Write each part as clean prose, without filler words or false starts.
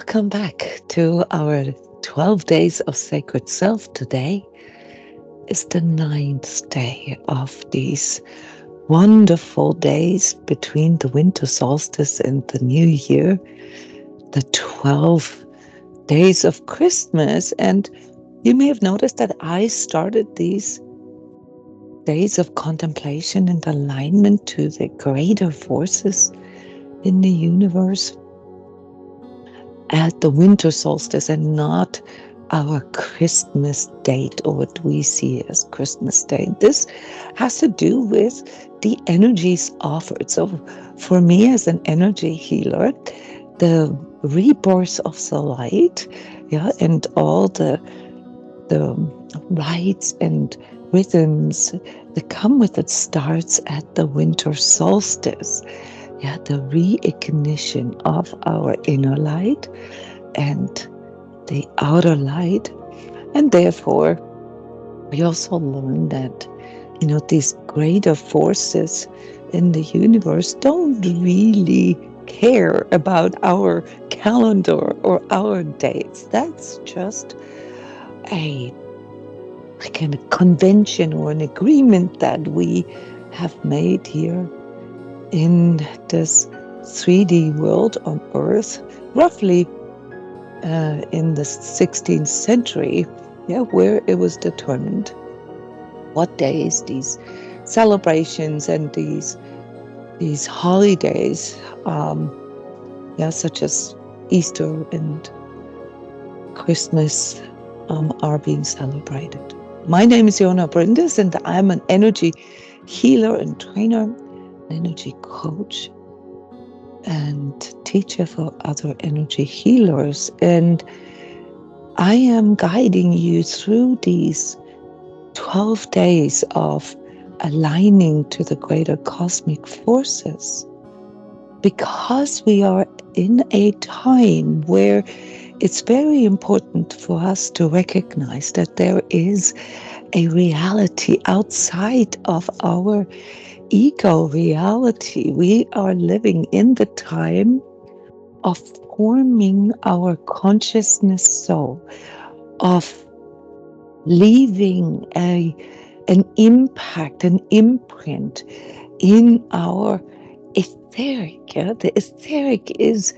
Welcome back to our 12 days of sacred self. Today is the 9th day of these wonderful days between the winter solstice and the new year, the 12 days of Christmas. And you may have noticed that I started these days of contemplation and alignment to the greater forces in the universe at the winter solstice and not our Christmas date, or what we see as Christmas Day. This has to do with the energies offered. So for me as an energy healer, the rebirth of the light, and all the rites and rhythms that come with it starts at the winter solstice. The reignition of our inner light and the outer light. And therefore, we also learn that, these greater forces in the universe don't really care about our calendar or our dates. That's just a convention or an agreement that we have made here in this 3D world on Earth, roughly in the 16th century, where it was determined what days these celebrations and these holidays, such as Easter and Christmas, are being celebrated. My name is Jona Bryndis, and I'm an energy healer and trainer, energy coach, and teacher for other energy healers. And I am guiding you through these 12 days of aligning to the greater cosmic forces, because we are in a time where it's very important for us to recognize that there is a reality outside of our ego reality. We are living in the time of forming our consciousness soul, of leaving an impact, an imprint in our etheric. The etheric is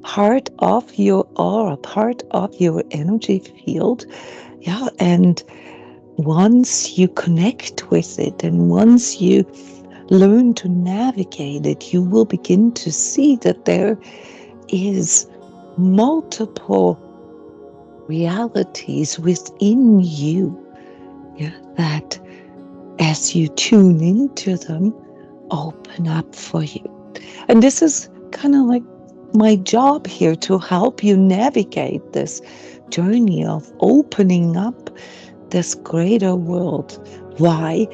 part of your aura, part of your energy field. And once you connect with it, and once you learn to navigate it, you will begin to see that there is multiple realities within you, that as you tune into them, open up for you. And this is kind of like my job here, to help you navigate this journey of opening up this greater world. Why?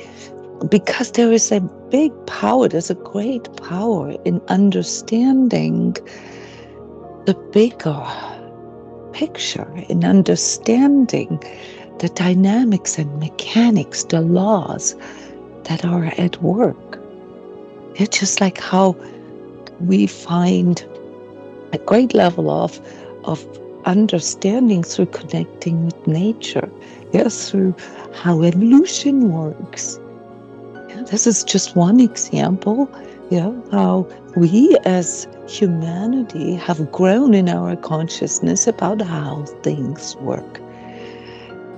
Because there is a big power, there's a great power in understanding the bigger picture, in understanding the dynamics and mechanics, the laws that are at work. It's just like how we find a great level of understanding through connecting with nature, through how evolution works. This is just one example, how we as humanity have grown in our consciousness about how things work.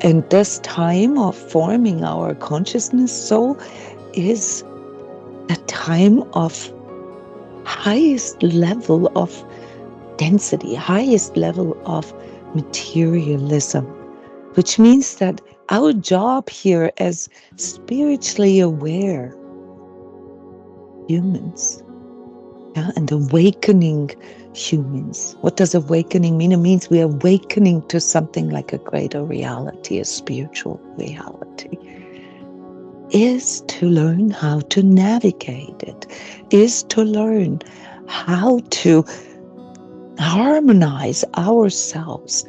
And this time of forming our consciousness soul is a time of highest level of density, highest level of materialism, which means that our job here as spiritually aware humans, and awakening humans. What does awakening mean? It means we are awakening to something like a greater reality, a spiritual reality, is to learn how to navigate it, is to learn how to harmonize ourselves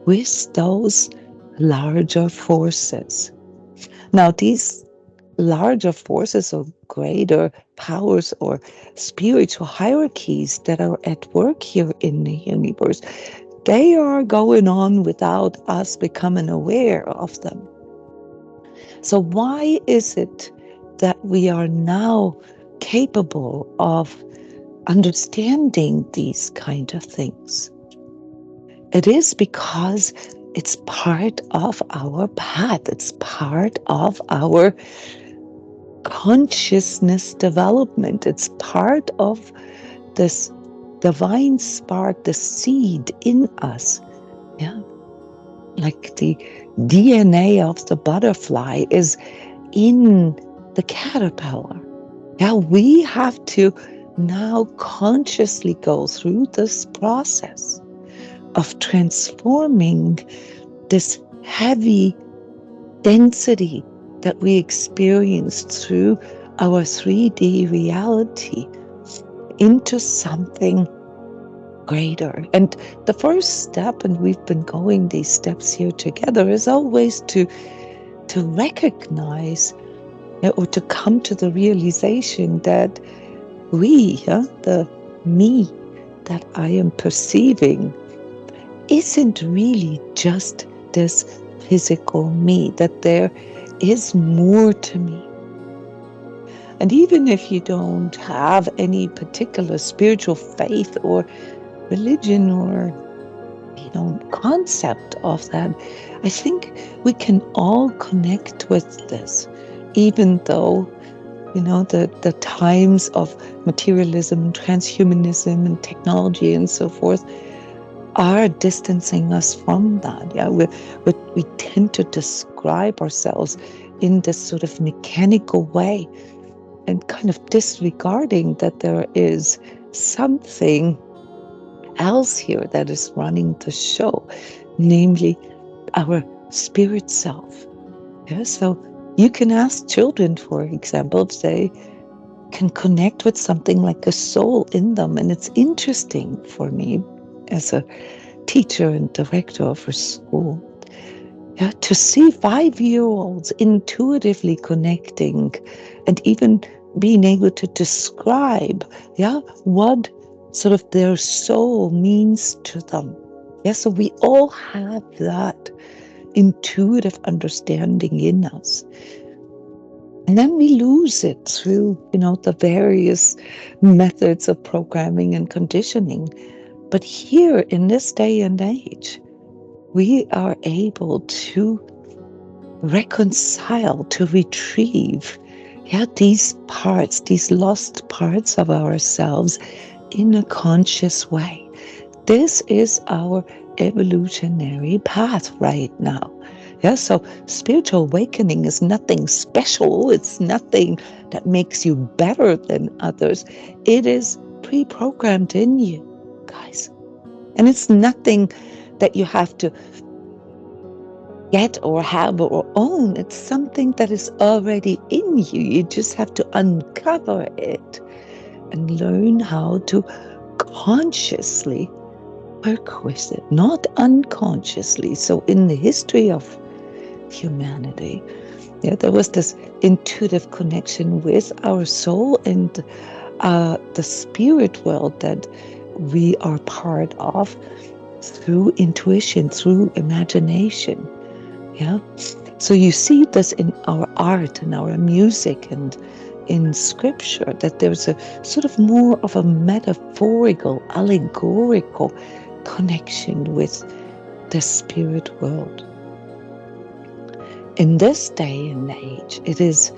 with those larger forces. Now, these larger forces or greater powers or spiritual hierarchies that are at work here in the universe. They are going on without us becoming aware of them. So why is it that we are now capable of understanding these kind of things? It is because it's part of our path. It's part of our consciousness development. It's part of this divine spark, the seed in us. Yeah. Like the DNA of the butterfly is in the caterpillar. Yeah, we have to now consciously go through this process of transforming this heavy density that we experience through our 3D reality into something greater. And the first step, and we've been going these steps here together, is always to recognize or to come to the realization that the me that I am perceiving, isn't really just this physical me, that there is more to me. And even if you don't have any particular spiritual faith or religion or concept of that, I think we can all connect with this, even though the times of materialism, transhumanism, and technology and so forth are distancing us from that. Yeah, we tend to describe ourselves in this sort of mechanical way and kind of disregarding that there is something else here that is running the show, namely our spirit self. Yeah, so you can ask children, for example, if they can connect with something like a soul in them. And it's interesting for me as a teacher and director of a school, yeah, to see 5-year-olds intuitively connecting and even being able to describe, what sort of their soul means to them. Yeah, so we all have that intuitive understanding in us. And then we lose it through, the various methods of programming and conditioning. But here in this day and age, we are able to reconcile, to retrieve, these parts, these lost parts of ourselves in a conscious way. This is our evolutionary path right now. Yeah, so spiritual awakening is nothing special. It's nothing that makes you better than others. It is pre-programmed in you, guys. And it's nothing that you have to get or have or own. It's something that is already in you. You just have to uncover it and learn how to consciously work with it, not unconsciously. So in the history of humanity, there was this intuitive connection with our soul and the spirit world that we are part of through intuition, through imagination. Yeah. So you see this in our art and our music and in scripture, that there's a sort of more of a metaphorical, allegorical connection with the spirit world. In this day and age, it is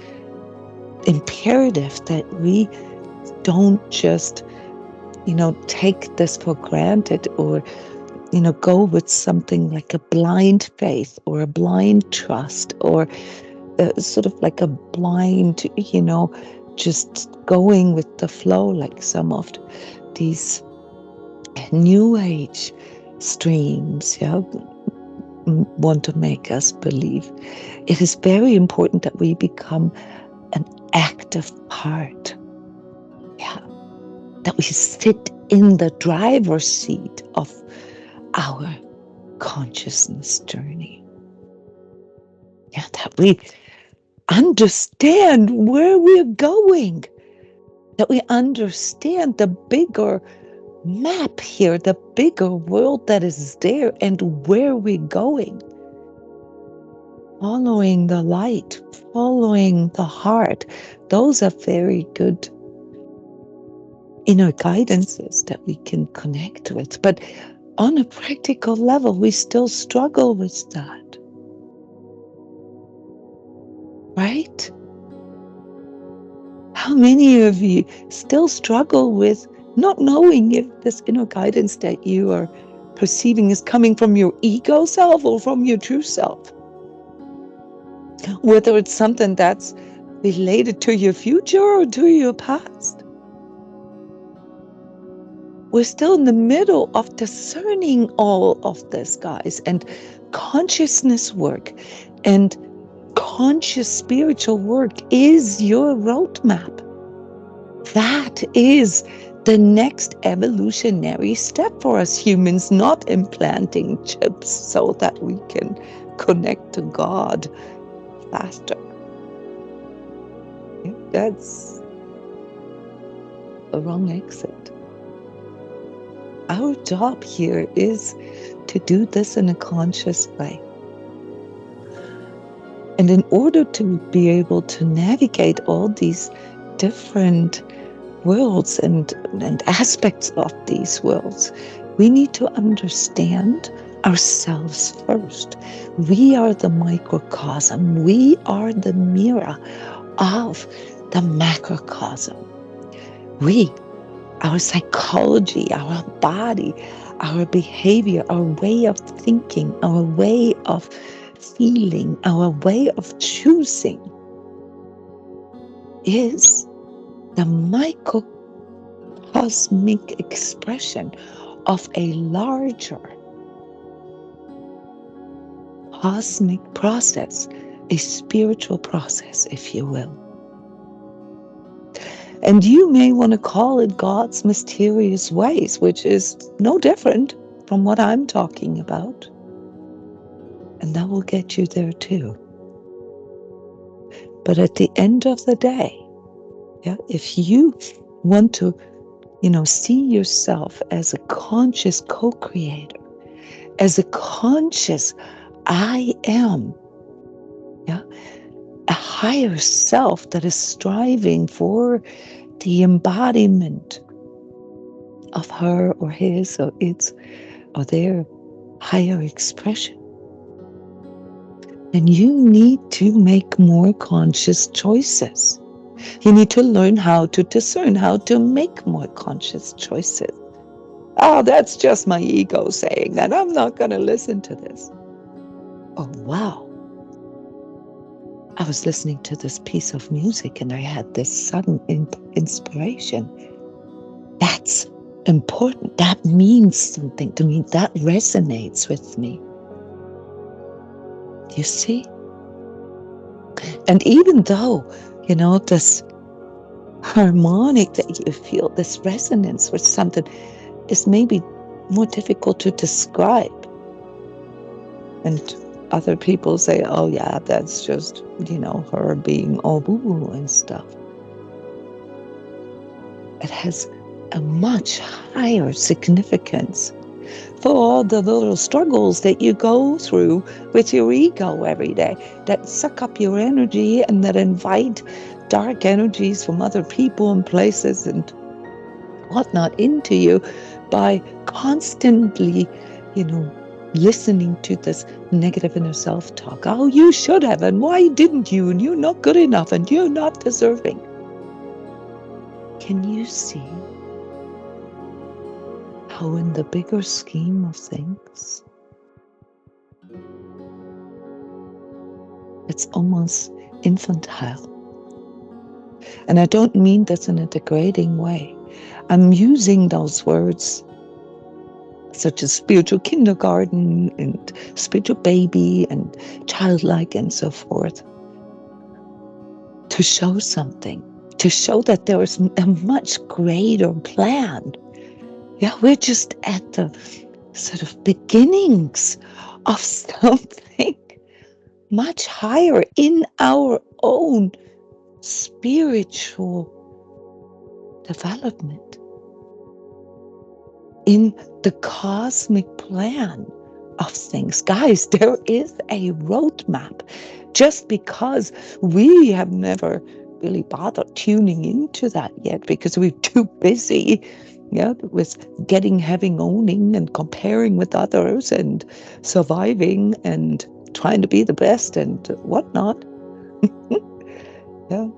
imperative that we don't just, take this for granted or, go with something like a blind faith or a blind trust or sort of like a blind, just going with the flow like some of these new age streams, want to make us believe. It is very important that we become an active part. Yeah. That we sit in the driver's seat of our consciousness journey. Yeah, that we understand where we're going, that we understand the bigger map here, the bigger world that is there, and where we're going. Following the light, following the heart. Those are very good inner guidances that we can connect with. But on a practical level, we still struggle with that. Right? How many of you still struggle with not knowing if this inner guidance that you are perceiving is coming from your ego self or from your true self? Whether it's something that's related to your future or to your past. We're still in the middle of discerning all of this, guys, and consciousness work and conscious spiritual work is your roadmap. That is the next evolutionary step for us humans, not implanting chips so that we can connect to God faster. That's a wrong exit. Our job here is to do this in a conscious way. And in order to be able to navigate all these different worlds and aspects of these worlds, we need to understand ourselves first. We are the microcosm. We are the mirror of the macrocosm. Our psychology, our body, our behavior, our way of thinking, our way of feeling, our way of choosing is the microcosmic expression of a larger cosmic process, a spiritual process, if you will. And you may want to call it God's mysterious ways, which is no different from what I'm talking about. And that will get you there too. But at the end of the day, if you want to, see yourself as a conscious co-creator, as a conscious I am, a higher self that is striving for the embodiment of her or his or its or their higher expression, then you need to make more conscious choices. You need to learn how to discern, how to make more conscious choices. Oh, that's just my ego saying that. I'm not going to listen to this. Oh, wow. I was listening to this piece of music and I had this sudden inspiration. That's important. That means something to me. That resonates with me. You see? And even though, this harmonic that you feel, this resonance with something is maybe more difficult to describe. And other people say, oh yeah, that's just, her being all boo-boo and stuff. It has a much higher significance for all the little struggles that you go through with your ego every day, that suck up your energy and that invite dark energies from other people and places and whatnot into you by constantly, listening to this negative inner self-talk. Oh, you should have, and why didn't you? And you're not good enough, and you're not deserving. Can you see how in the bigger scheme of things, it's almost infantile? And I don't mean this in a degrading way. I'm using those words such as spiritual kindergarten and spiritual baby and childlike and so forth, to show something, to show that there is a much greater plan. We're just at the sort of beginnings of something, much higher in our own spiritual development, in the cosmic plan of things. Guys, there is a roadmap. Just because we have never really bothered tuning into that yet because we're too busy, with having, owning, and comparing with others and surviving and trying to be the best and whatnot. Yeah.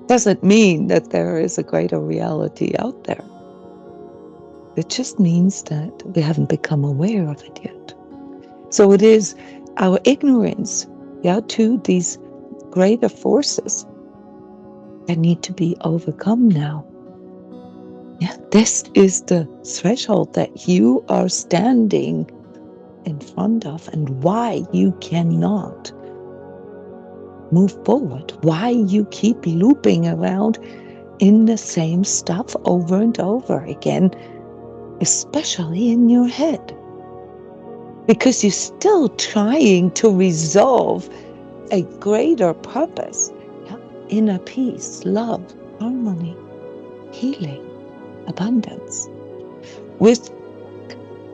Doesn't mean that there is a greater reality out there. It just means that we haven't become aware of it yet. So it is our ignorance, to these greater forces that need to be overcome now. Yeah, this is the threshold that you are standing in front of, and why you cannot move forward, why you keep looping around in the same stuff over and over again, especially in your head, because you're still trying to resolve a greater purpose, inner peace, love, harmony, healing, abundance, with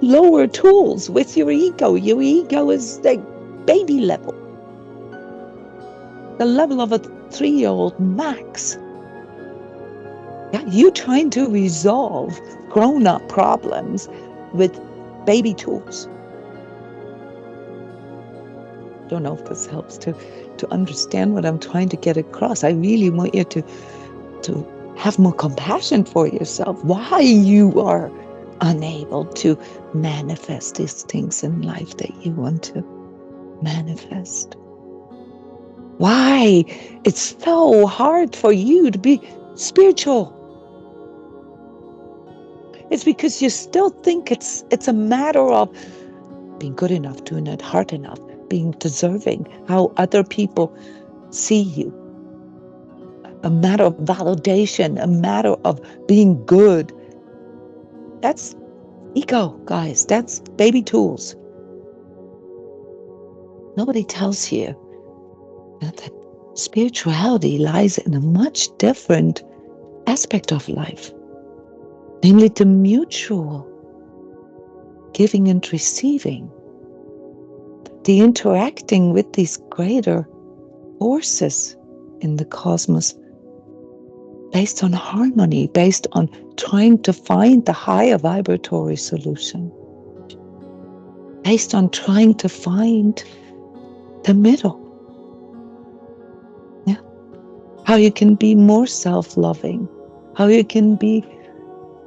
lower tools, with your ego. Your ego is like baby level, the level of a 3-year-old max. Yeah, you trying to resolve grown-up problems with baby tools. Don't know if this helps to understand what I'm trying to get across. I really want you to have more compassion for yourself, why you are unable to manifest these things in life that you want to manifest. Why it's so hard for you to be spiritual. It's because you still think it's a matter of being good enough, doing it hard enough, being deserving, how other people see you. A matter of validation, a matter of being good. That's ego, guys. That's baby tools. Nobody tells you that spirituality lies in a much different aspect of life, namely the mutual giving and receiving, the interacting with these greater forces in the cosmos based on harmony, based on trying to find the higher vibratory solution, based on trying to find the middle. Yeah. How you can be more self-loving, how you can be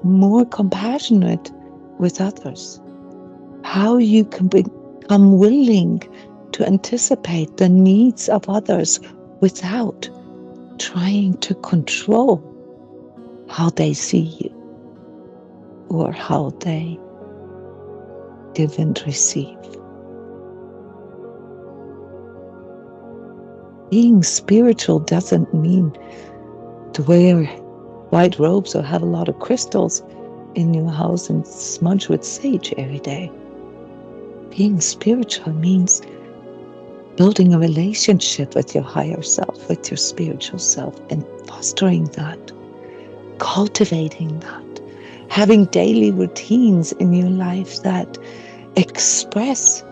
more compassionate with others, how you can become willing to anticipate the needs of others without trying to control how they see you or how they give and receive. Being spiritual doesn't mean to wear white robes or have a lot of crystals in your house and smudge with sage every day. Being spiritual means building a relationship with your higher self, with your spiritual self, and fostering that, cultivating that, having daily routines in your life that express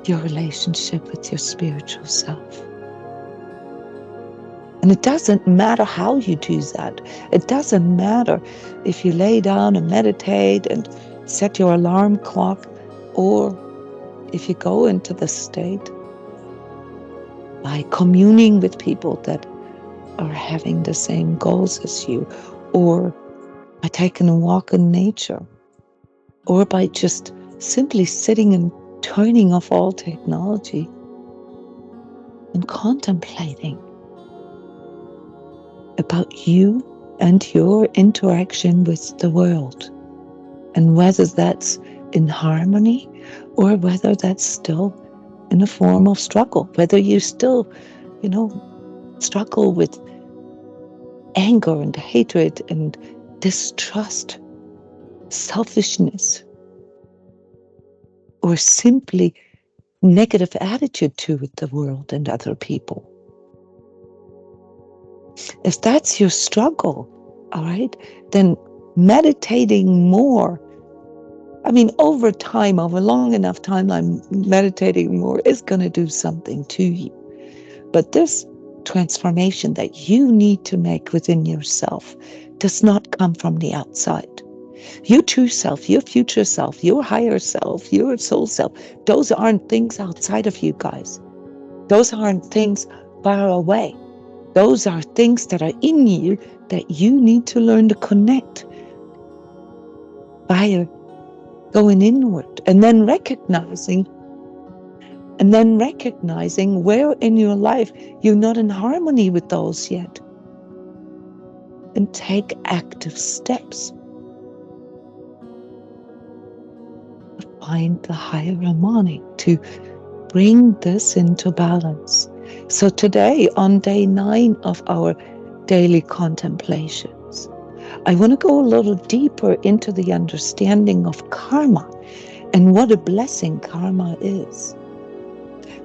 your relationship with your spiritual self. And it doesn't matter how you do that. It doesn't matter if you lay down and meditate and set your alarm clock, or if you go into the state by communing with people that are having the same goals as you, or by taking a walk in nature, or by just simply sitting and turning off all technology and contemplating about you and your interaction with the world, and whether that's in harmony or whether that's still in a form of struggle, whether you still, struggle with anger and hatred and distrust, selfishness, or simply negative attitude to the world and other people. If that's your struggle, all right, then meditating more, I mean, over time, over long enough timeline, meditating more is going to do something to you. But this transformation that you need to make within yourself does not come from the outside. Your true self, your future self, your higher self, your soul self, those aren't things outside of you guys. Those aren't things far away. Those are things that are in you that you need to learn to connect by going inward and then recognizing where in your life you're not in harmony with those yet. And take active steps to find the higher harmonic, to bring this into balance. So today, on day 9 of our daily contemplations, I want to go a little deeper into the understanding of karma and what a blessing karma is.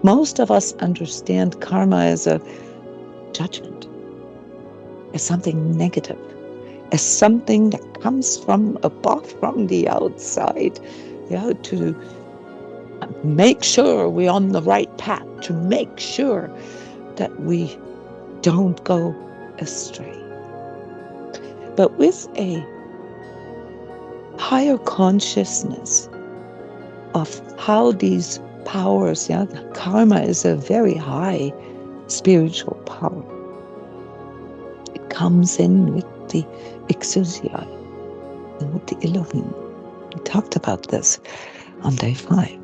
Most of us understand karma as a judgment, as something negative, as something that comes from above, from the outside, to make sure we're on the right path, to make sure that we don't go astray. But with a higher consciousness of how these powers, karma is a very high spiritual power. It comes in with the exousia and with the Elohim. We talked about this on day 5.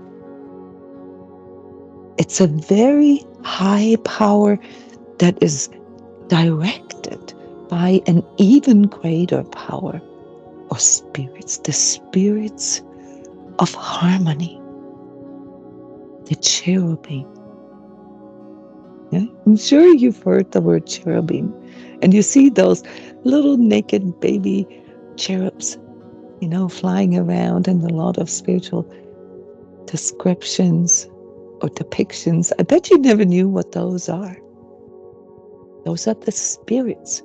It's a very high power that is directed by an even greater power or spirits, the spirits of harmony, the cherubim. Yeah? I'm sure you've heard the word cherubim, and you see those little naked baby cherubs, flying around, and a lot of spiritual descriptions or depictions. I bet you never knew what those are. Those are the spirits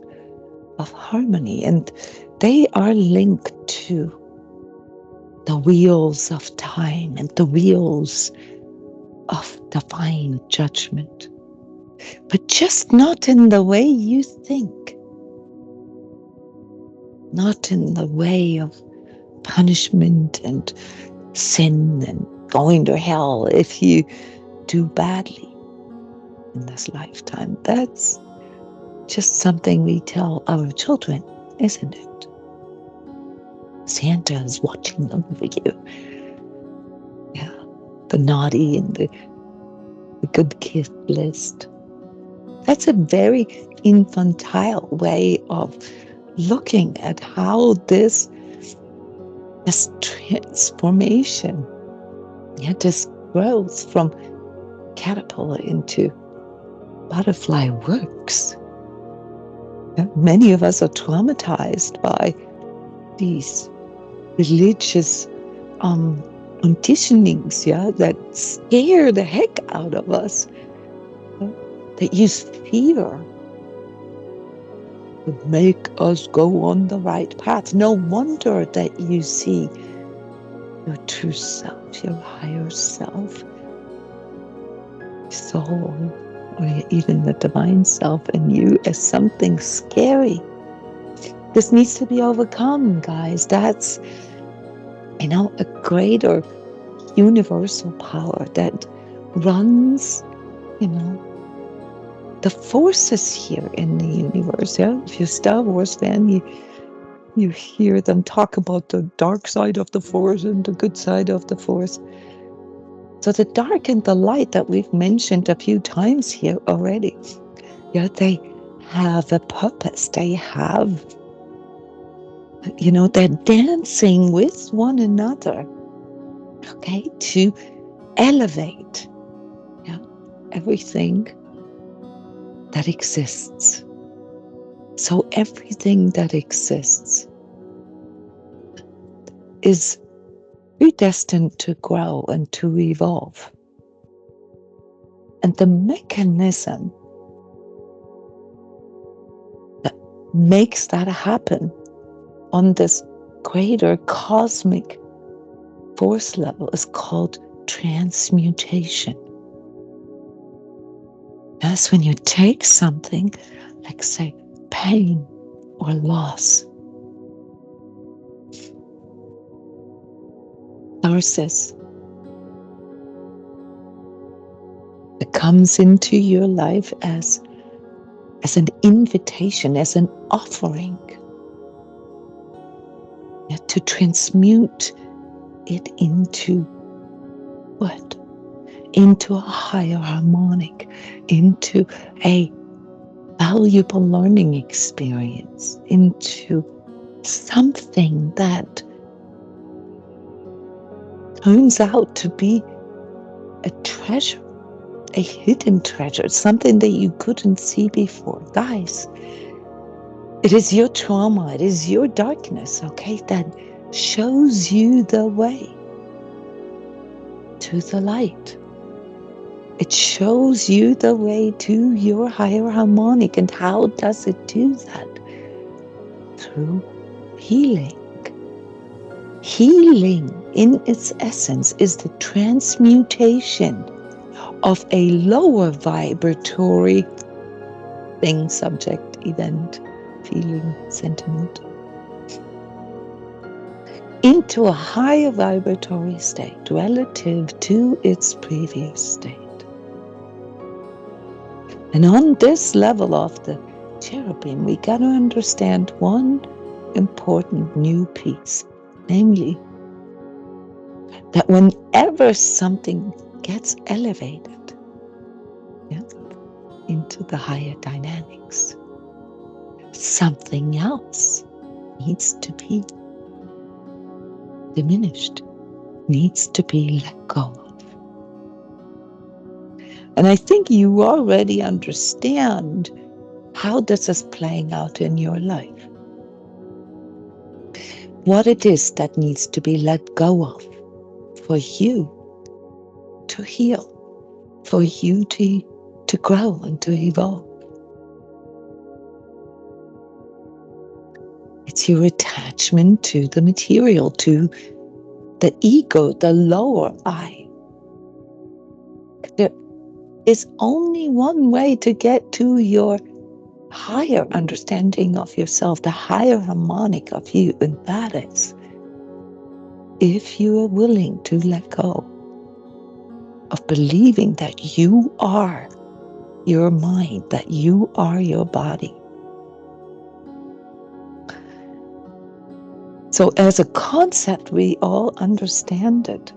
of harmony, and they are linked to the wheels of time and the wheels of divine judgment, but just not in the way you think, not in the way of punishment and sin and going to hell if you do badly in this lifetime. That's just something we tell our children, isn't it? Santa is watching over you. Yeah, the naughty and the good gift list. That's a very infantile way of looking at how this transformation, this growth from caterpillar into butterfly works. Many of us are traumatized by these religious conditionings, that scare the heck out of us, that use fear to make us go on the right path. No wonder that you see your true self, your higher self, soul, or even the divine self in you as something scary. This needs to be overcome, guys. That's, a greater universal power that runs, the forces here in the universe. If you're a Star Wars fan, you hear them talk about the dark side of the force and the good side of the force. So the dark and the light that we've mentioned a few times here already, they have a purpose. They have, they're dancing with one another, to elevate everything that exists. So everything that exists is predestined to grow and to evolve. And the mechanism that makes that happen on this greater cosmic force level is called transmutation. That's when you take something like, say, pain or loss, narcissism, that comes into your life as an invitation, as an offering, to transmute it into what? Into a higher harmonic, into a valuable learning experience, into something that turns out to be a treasure, a hidden treasure, something that you couldn't see before. Guys, it is your trauma, it is your darkness, okay, that shows you the way to the light. It shows you the way to your higher harmonic. And how does it do that? Through healing. Healing, in its essence, is the transmutation of a lower vibratory thing, subject, event, feeling, sentiment, into a higher vibratory state relative to its previous state. And on this level of the cherubim, we got to understand one important new piece, namely that whenever something gets elevated into the higher dynamics, something else needs to be diminished, needs to be let go of. And I think you already understand how this is playing out in your life. What it is that needs to be let go of for you to heal, for you to grow and to evolve. It's your attachment to the material, to the ego, the lower I. There is only one way to get to your higher understanding of yourself, the higher harmonic of you, and that is if you are willing to let go of believing that you are your mind, that you are your body. So as a concept, we all understand it.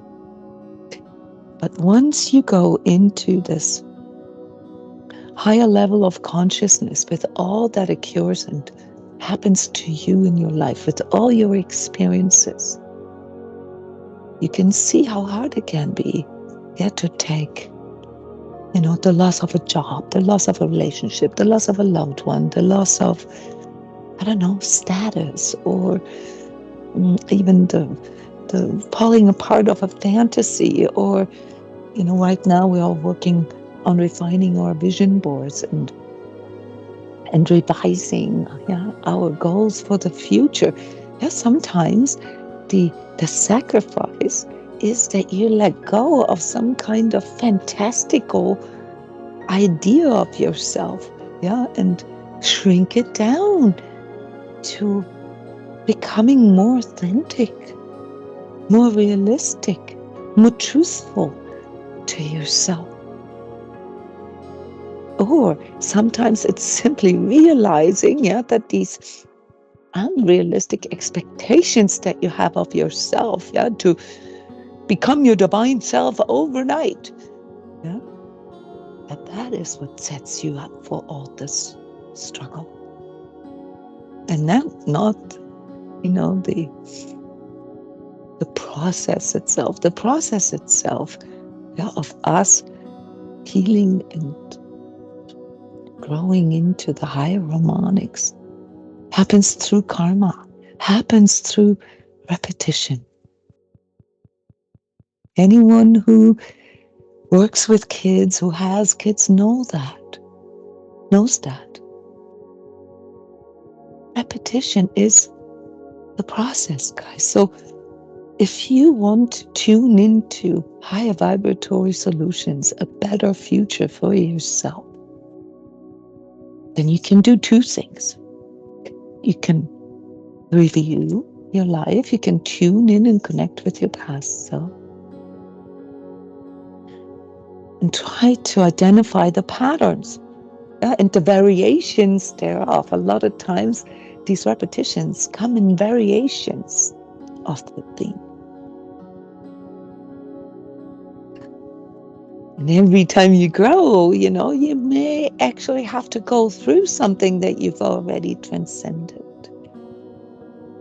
But once you go into this higher level of consciousness with all that occurs and happens to you in your life, with all your experiences, you can see how hard it can be to take, the loss of a job, the loss of a relationship, the loss of a loved one, the loss of, status, or even the falling apart of a fantasy, or, right now we are working on refining our vision boards and revising our goals for the future. Sometimes the sacrifice is that you let go of some kind of fantastical idea of yourself, and shrink it down to becoming more authentic, more realistic, more truthful to yourself. Or sometimes it's simply realizing, that these unrealistic expectations that you have of yourself, to become your divine self overnight, that is what sets you up for all this struggle. And not the process itself. The process itself, of us healing and growing into the higher harmonics happens through karma, happens through repetition. Anyone who works with kids, who has kids, knows that. Repetition is the process, guys. So if you want to tune into higher vibratory solutions, a better future for yourself, then you can do two things. You can review your life. You can tune in and connect with your past self and try to identify the patterns and the variations thereof. A lot of times these repetitions come in variations of the theme. And every time you grow, you may actually have to go through something that you've already transcended.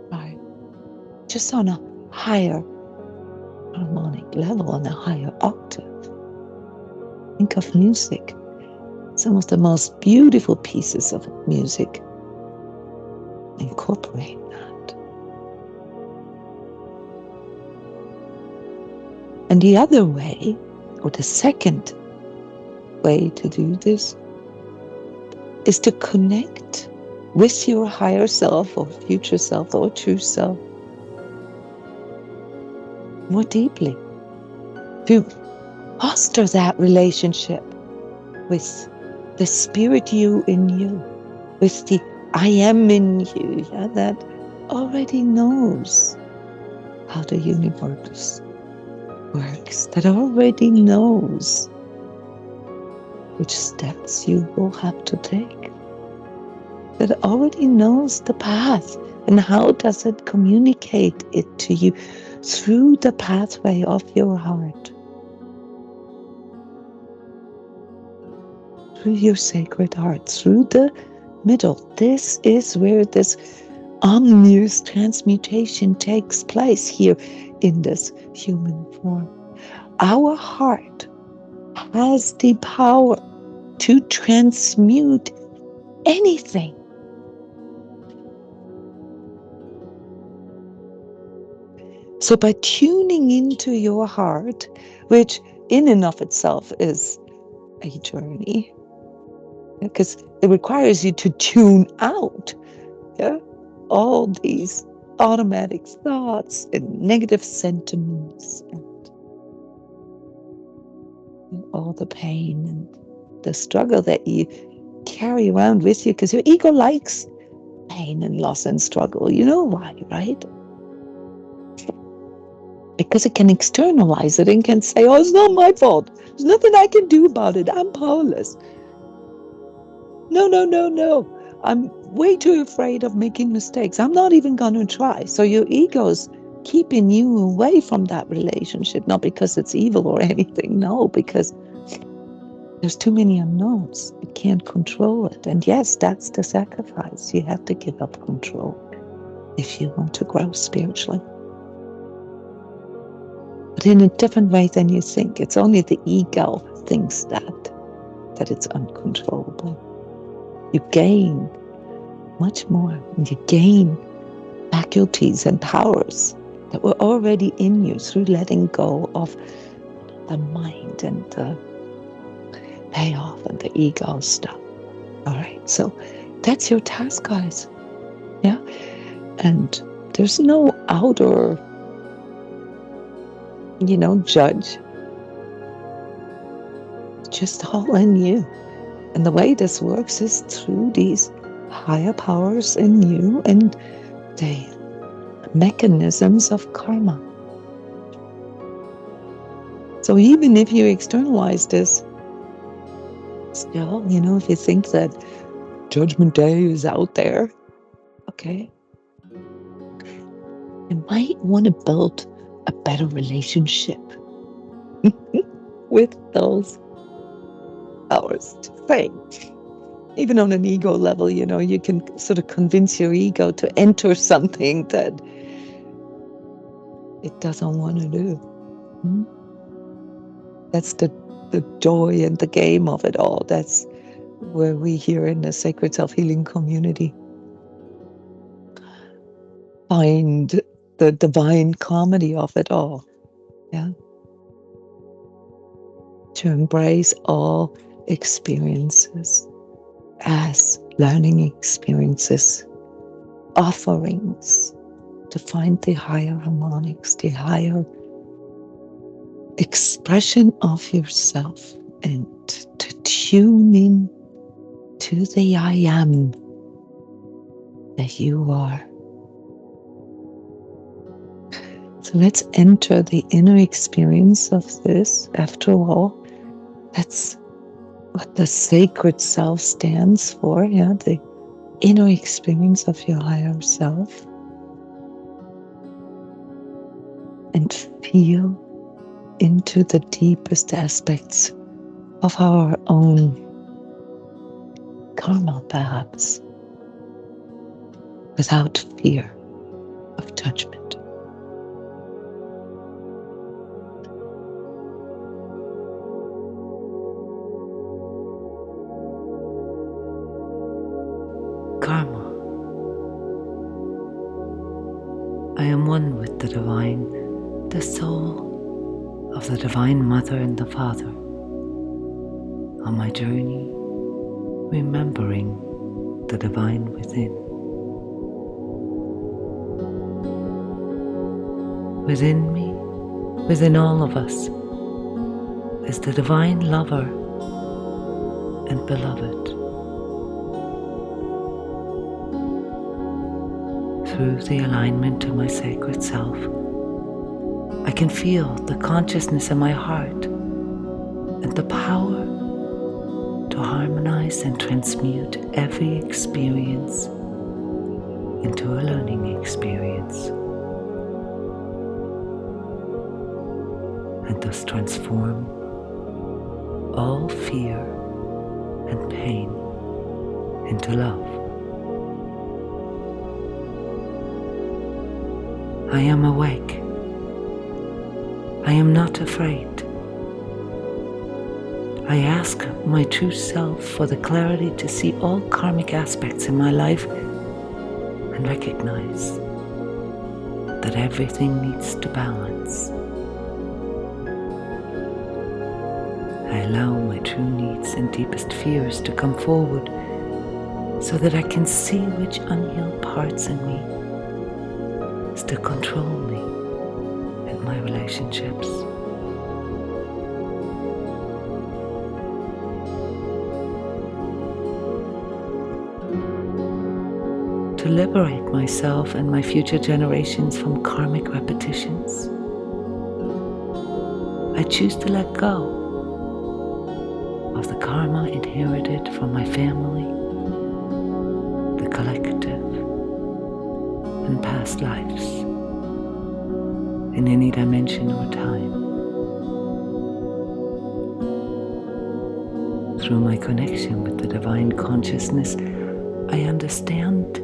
Right? Just on a higher harmonic level, on a higher octave. Think of music. Some of the most beautiful pieces of music incorporate that. And the other way, or the second way to do this, is to connect with your higher self or future self or true self more deeply, to foster that relationship with the spirit you in you, with the I am in you, that already knows how the universe works, that already knows which steps you will have to take, that already knows the path and how does it communicate it to you through the pathway of your heart, through your sacred heart, through the middle. This is where this omnious transmutation takes place here in this human form. Our heart has the power to transmute anything. So by tuning into your heart, which in and of itself is a journey, because it requires you to tune out all these automatic thoughts and negative sentiments and all the pain and the struggle that you carry around with you, because your ego likes pain and loss and struggle. You know why, right? Because it can externalize it and can say, oh, it's not my fault. There's nothing I can do about it. I'm powerless. No. I'm way too afraid of making mistakes. I'm not even going to try. So your ego's keeping you away from that relationship, not because it's evil or anything. No, because there's too many unknowns. You can't control it. And yes, that's the sacrifice. You have to give up control if you want to grow spiritually. But in a different way than you think. It's only the ego thinks that it's uncontrollable. You gain much more, and you gain faculties and powers that were already in you through letting go of the mind and the payoff and the ego stuff. All right, so that's your task, guys. Yeah, and there's no outer judge. It's just all in you. And the way this works is through these higher powers in you and the mechanisms of karma. So even if you externalize this, still, if you think that Judgment Day is out there, okay, you might want to build a better relationship with those powers. Even on an ego level, you can sort of convince your ego to enter something that it doesn't want to do. That's the joy and the game of it all. That's where we here in the Sacred Self-Healing community find the divine comedy of it all. Yeah. to embrace all experiences as learning experiences, offerings, to find the higher harmonics, the higher expression of yourself, and to tune in to the I am that you are. So let's enter the inner experience of this. After all, that's what the sacred self stands for, the inner experience of your higher self. And feel into the deepest aspects of our own karma, perhaps, without fear of judgment. Karma. I am one with the divine, the soul of the Divine Mother and the Father. On my journey, remembering the divine within. Within me, within all of us, is the divine lover and beloved. Through the alignment to my sacred self, I can feel the consciousness in my heart and the power to harmonize and transmute every experience into a learning experience, and thus transform all fear and pain into love. I am awake. I am not afraid. I ask my true self for the clarity to see all karmic aspects in my life and recognize that everything needs to balance. I allow my true needs and deepest fears to come forward so that I can see which unhealed parts in me still control me and my relationships. To liberate myself and my future generations from karmic repetitions, I choose to let go of the karma inherited from my family, the collective, and past lives in any dimension or time. Through my connection with the divine consciousness, I understand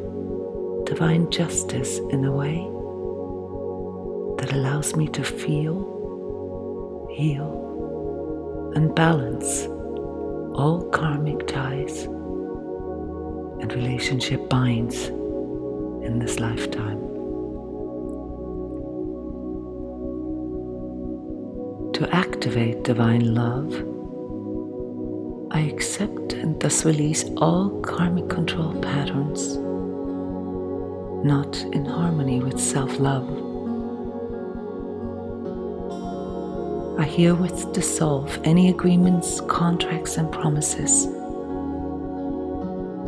divine justice in a way that allows me to feel, heal, and balance all karmic ties and relationship binds in this lifetime. To activate divine love, I accept and thus release all karmic control patterns not in harmony with self-love. I herewith dissolve any agreements, contracts, and promises,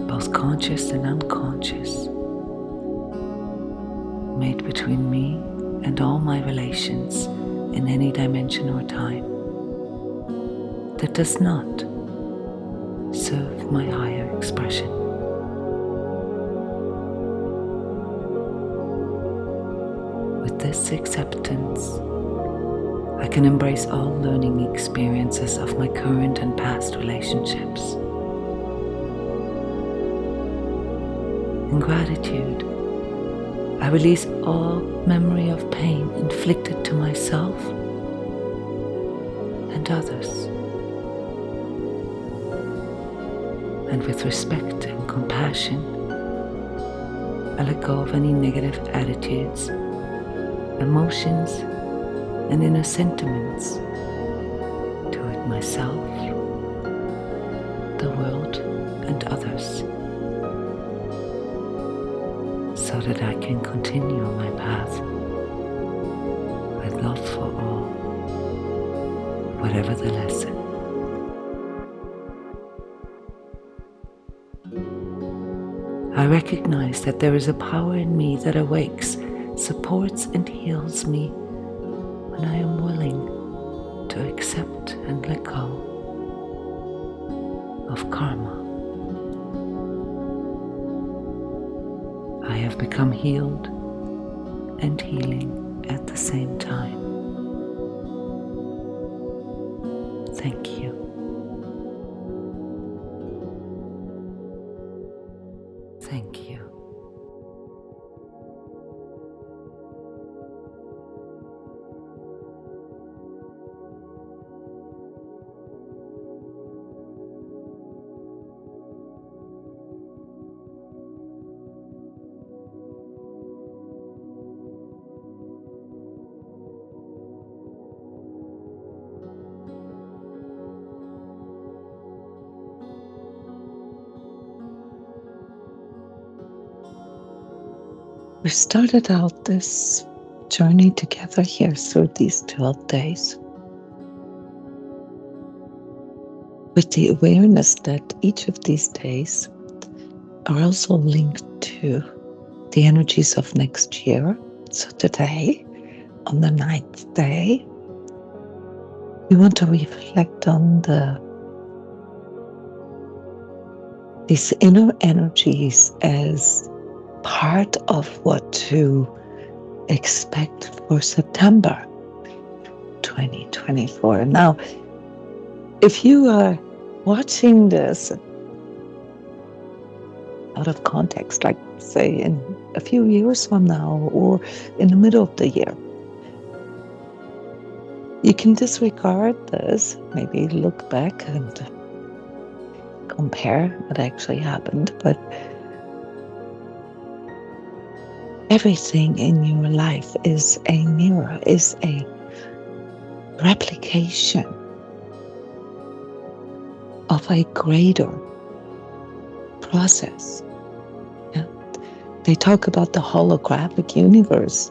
both conscious and unconscious, made between me and all my relations in any dimension or time that does not serve my higher expression. With this acceptance, I can embrace all learning experiences of my current and past relationships. In gratitude, I release all memory of pain inflicted to myself and others. And with respect and compassion, I let go of any negative attitudes, emotions, and inner sentiments to myself, the world, and others, so that I can continue my path with love for all, whatever the lesson. I recognize that there is a power in me that awakes, supports, and heals me when I am willing to accept and let go of karma. I have become healed and healing at the same time. Thank you. Thank you. We started out this journey together here through these 12 days with the awareness that each of these days are also linked to the energies of next year. So today, on the 9th day, we want to reflect on these inner energies as part of what to expect for September 2024. Now, if you are watching this out of context, like say in a few years from now or in the middle of the year, you can disregard this, maybe look back and compare what actually happened, but everything in your life is a mirror, is a replication of a greater process. Yeah. They talk about the holographic universe,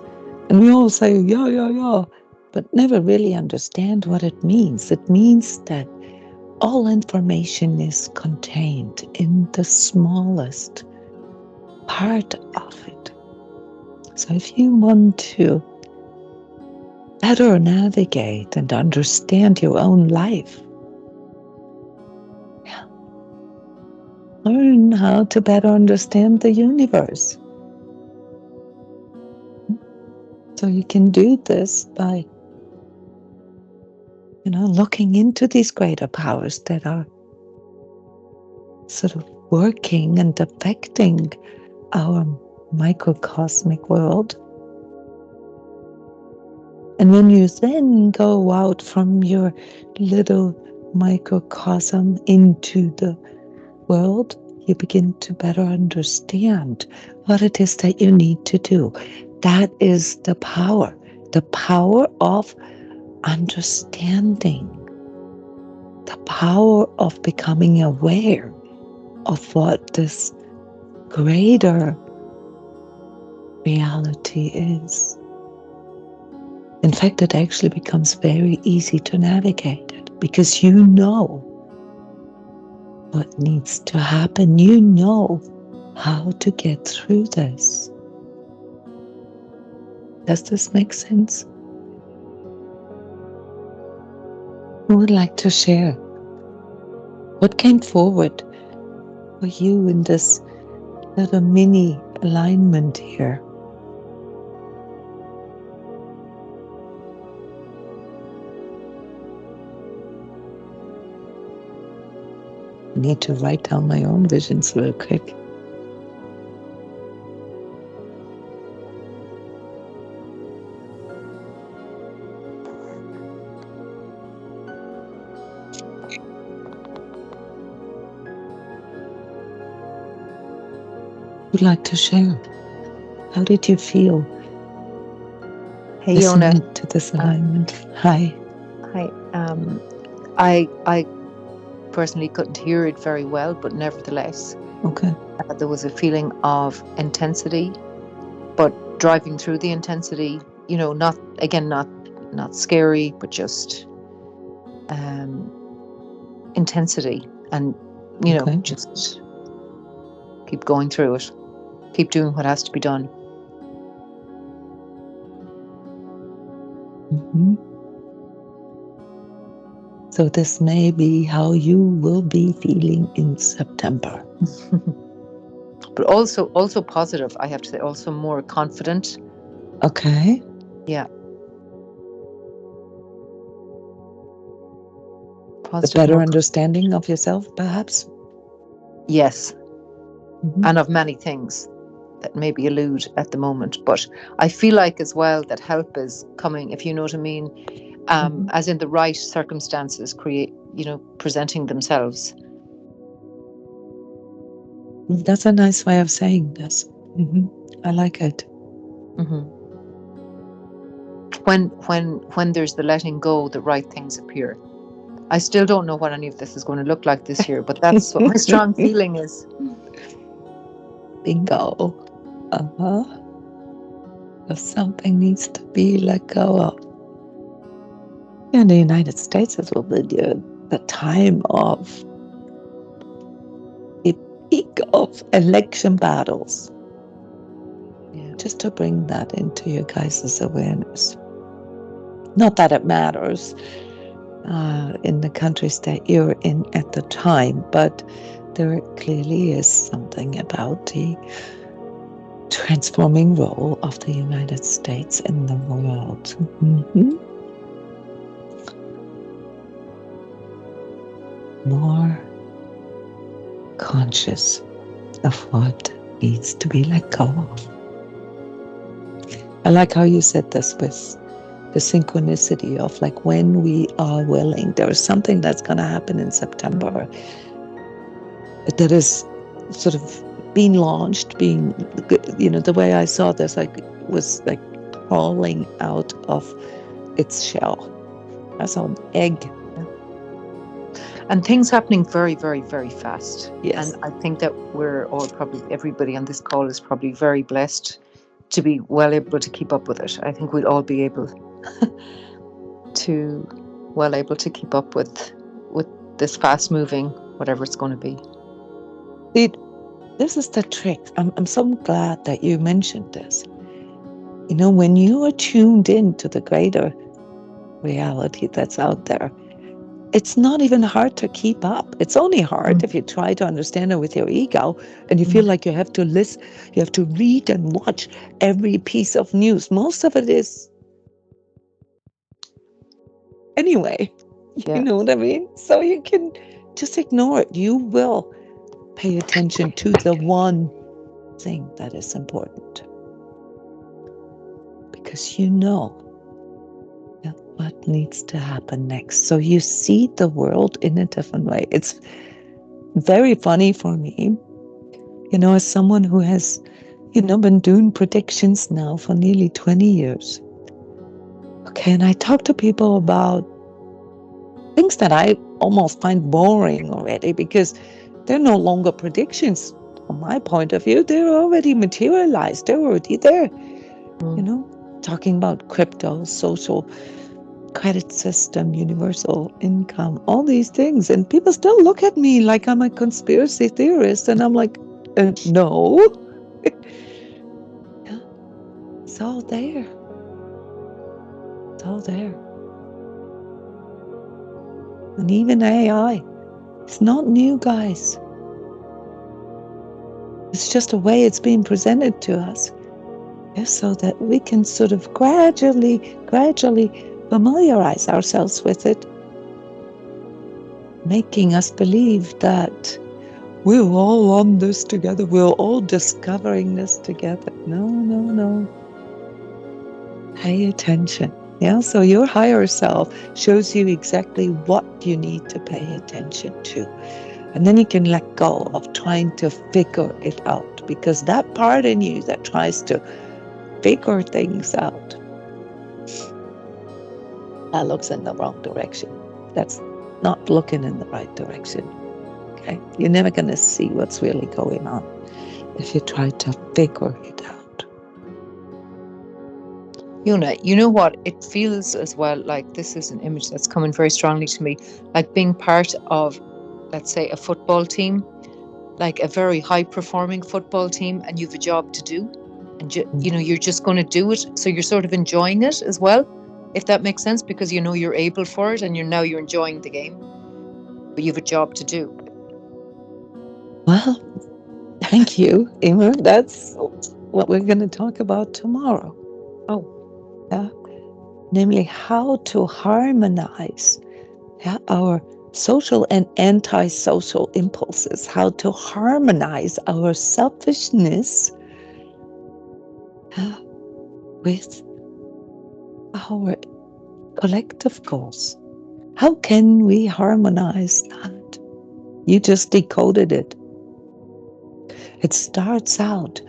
and we all say, yeah, but never really understand what it means. It means that all information is contained in the smallest part of it. So if you want to better navigate and understand your own life, learn how to better understand the universe. So you can do this by, looking into these greater powers that are sort of working and affecting our microcosmic world. And when you then go out from your little microcosm into the world, you begin to better understand what it is that you need to do. That is the power of understanding, the power of becoming aware of what this greater reality is. In fact, it actually becomes very easy to navigate it because you know what needs to happen. You know how to get through this. Does this make sense? Who would like to share? What came forward for you in this little mini alignment here? I need to write down my own visions real quick. Would like to share? How did you feel? Hey, Jona. To this alignment. Hi. I personally couldn't hear it very well, but nevertheless, Okay. there was a feeling of intensity, but driving through the intensity, not scary, but just intensity, and Okay. just keep going through it, keep doing what has to be done. Mm-hmm. So this may be how you will be feeling in September. But also positive, I have to say, also more confident. Okay. Yeah. A Positive, better more understanding of yourself, perhaps? yes. Mm-hmm. And of many things that maybe elude at the moment. But I feel like as well that help is coming, if you know what I mean, as in the right circumstances presenting themselves. That's a nice way of saying this. Mm-hmm. I like it. Mm-hmm. When there's the letting go, the right things appear. I still don't know what any of this is going to look like this year, but that's what my strong feeling is. Bingo. Uh-huh. If something needs to be let go of. In the United States, it will be the time of the peak of election battles. Yeah. Just to bring that into your guys' awareness. Not that it matters in the countries that you're in at the time, but there clearly is something about the transforming role of the United States in the world. Mm-hmm. More conscious of what needs to be let go of. I like how you said this with the synchronicity of like when we are willing. There is something that's going to happen in September that is sort of being launched, the way I saw this, like was like crawling out of its shell. I saw an egg. And things happening very, very, very fast. Yes. And I think that we're all probably, everybody on this call is probably very blessed to be well able to keep up with it. I think we'll all be able to keep up with this fast moving, whatever it's going to be. See, this is the trick. I'm so glad that you mentioned this. When you are tuned in to the greater reality that's out there, it's not even hard to keep up. It's only hard if you try to understand it with your ego and you feel like you have to listen, you have to read and watch every piece of news. Most of it is anyway. Yeah. You know what I mean? So you can just ignore it. You will pay attention to the one thing that is important. Because you know what needs to happen next. So you see the world in a different way. It's very funny for me, as someone who has, been doing predictions now for nearly 20 years. Okay, and I talk to people about things that I almost find boring already because they're no longer predictions from my point of view. They're already materialized. They're already there. Talking about crypto, social credit system, universal income, all these things. And people still look at me like I'm a conspiracy theorist. And I'm like, no. Yeah, it's all there. It's all there. And even AI, it's not new, guys. It's just a way it's being presented to us. Yeah, so that we can sort of gradually familiarize ourselves with it, making us believe that we're all on this together. We're all discovering this together. No. Pay attention. Yeah, so your higher self shows you exactly what you need to pay attention to. And then you can let go of trying to figure it out, because that part in you that tries to figure things out, that looks in the wrong direction. That's not looking in the right direction. Okay? You're never going to see what's really going on if you try to figure it out. Jona, you know what? It feels as well like this is an image that's coming very strongly to me, like being part of, let's say, a football team, like a very high performing football team, and you've a job to do, and you're just going to do it. So you're sort of enjoying it as well, if that makes sense, because you know you're able for it, and you're enjoying the game, but you've a job to do. Well, thank you, Emma. That's what we're going to talk about tomorrow. Oh, yeah. Namely, how to harmonize our social and antisocial impulses, how to harmonize our selfishness with our collective goals. How can we harmonize that? You just decoded it. It starts out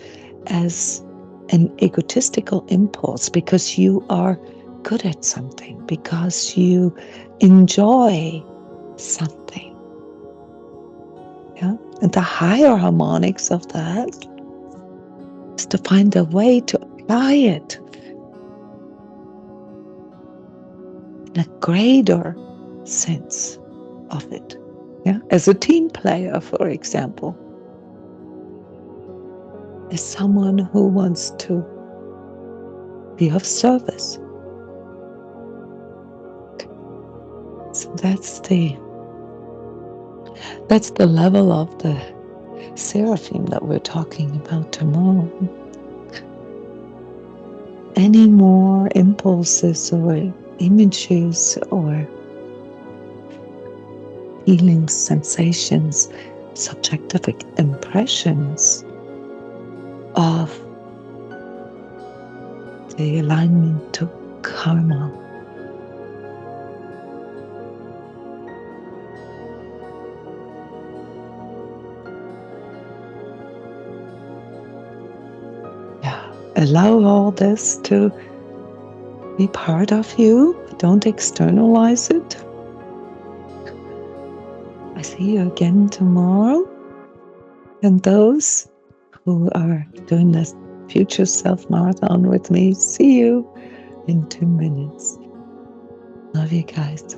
as an egotistical impulse because you are good at something, because you enjoy something. Yeah? And the higher harmonics of that is to find a way to apply it in a greater sense of it. Yeah? As a team player, for example, as someone who wants to be of service. So that's the level of the seraphim that we're talking about tomorrow. Any more impulses or images or feelings, sensations, subjective impressions of the alignment to karma. Yeah, allow all this to be part of you. Don't externalize it. I see you again tomorrow. And those who are doing this Future Self Marathon with me, see you in 2 minutes. Love you guys.